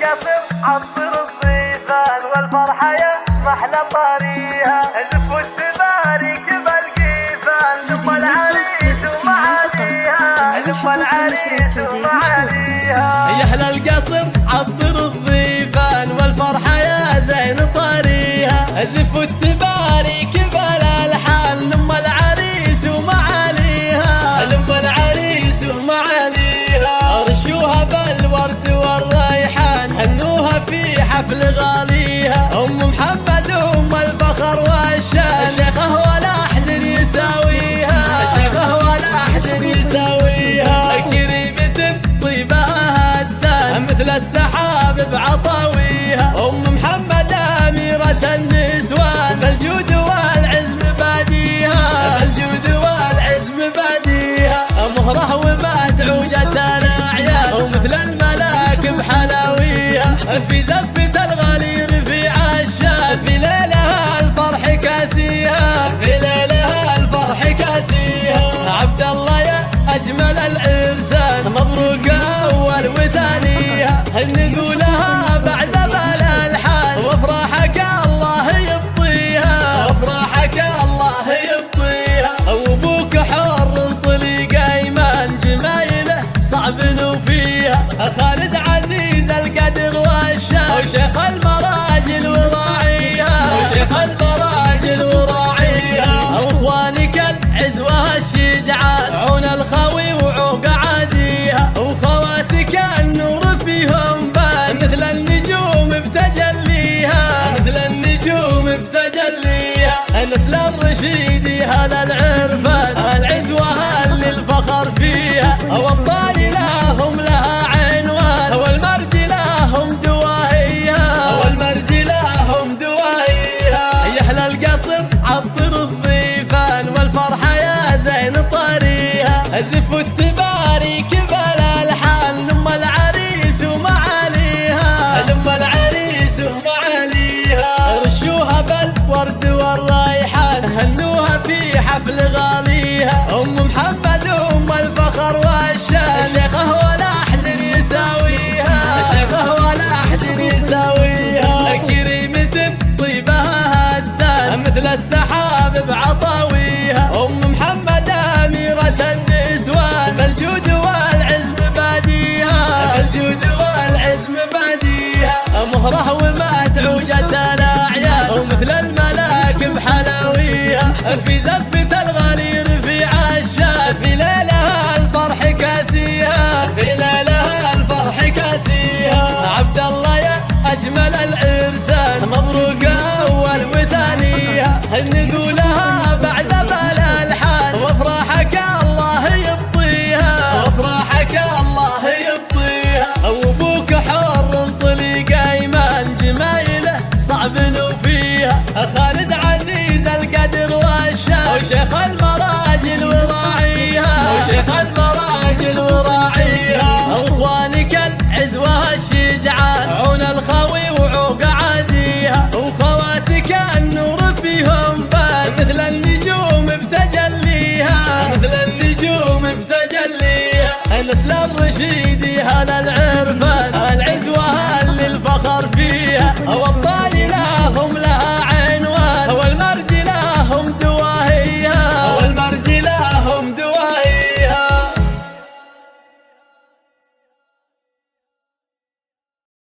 القصر عطر الضيفان والفرحة يا محلى طاريها، زف والتبارك بالقيفان لم العريس ومعاليها، لم العريس ومعاليها. يا أهل القصر عطر الضيفان والفرحة يا زين طاريها، زف والتبارك بالالحان لم العريس ومعاليها، لم العريس ومعاليها. رشوها بالورد والريحان هنوها في حفل غاليها، أم محمد أم الفخر والشان، شيخه ولا أحد يساويها، شيخه ولا أحد يساويها. كريمة طيبها هتان مثل السحاب بعطاويها، أم محمد أميرة النسوان بالجود والعزم باديها، بالجود والعزم باديها. مهره ومدعوجة الأعيان ومثل الملاك بحلاويها، في زفة الغالي رفيع الشان، في ليلها الفرح كاسيها، في ليلها الفرح كاسيها. عبد الله يا أجمل العرسان مبروك أول وثانيها، نقولها بعد بالالحان وافراحك الله يبطيها، وافراحك الله يبطيها. وابوك حر طليق ايمان جمايله صعب نوفيها، خالد عزيز القدر والشان وشيخ المراجل وراعيها، وشيخ المراجل وراعيها. واخوانك العزوه الشجعان عون الخوي وعوق عاديها، وخواتك النور فيهم بان مثل النجوم بتجليها، مثل النجوم بتجليها. نسل الرشيدي هلا العرفان العزوه اللي الفخر فيها، والطايله هم لها عنوان والمرجله هم دواهيها، والمرجله هم دواهيها. يا اهل القصر عطر الضيفان والفرحه يا زين طاريها، زف التبارك بالالحان لم العريس ومعاليها، لم العريس ومعاليها. رشوها بالورد والريحان هنوها في حفل غاليها، ام محمد ام الفخر والشان، شيخه ولا احد يساويها، شيخه ولا احد يساويها. كريمة طيبها هتان مثل السحاب بعطاويها، ام محمد اميرة النسوان بالجود والعزم باديها، بالجود والعزم باديها. مهره ومدعوجة الاعيان ومثل الملاك بحلاويها، في زفة الغالي رفيع الشان، في ليلها الفرح كاسيها، في ليلها الفرح كاسيها. عبد الله يا اجمل العرسان مبروك اول وثانيها، نقولها بعد بالالحان وافراحك الله يبطيها، وافراحك الله يبطيها. وابوك حر طليق ايمان جمايله صعب نوفيها، خالد عزيز القدر والشان وشيخ المراجل وراعيها، وشيخ المراجل وراعيها. اخوانك العزوه الشجعان عون الخوي وعوق عاديها، وخواتك النور فيهم بان مثل النجوم بتجليها، مثل النجوم بتجليها. نسل الرشيدي هلا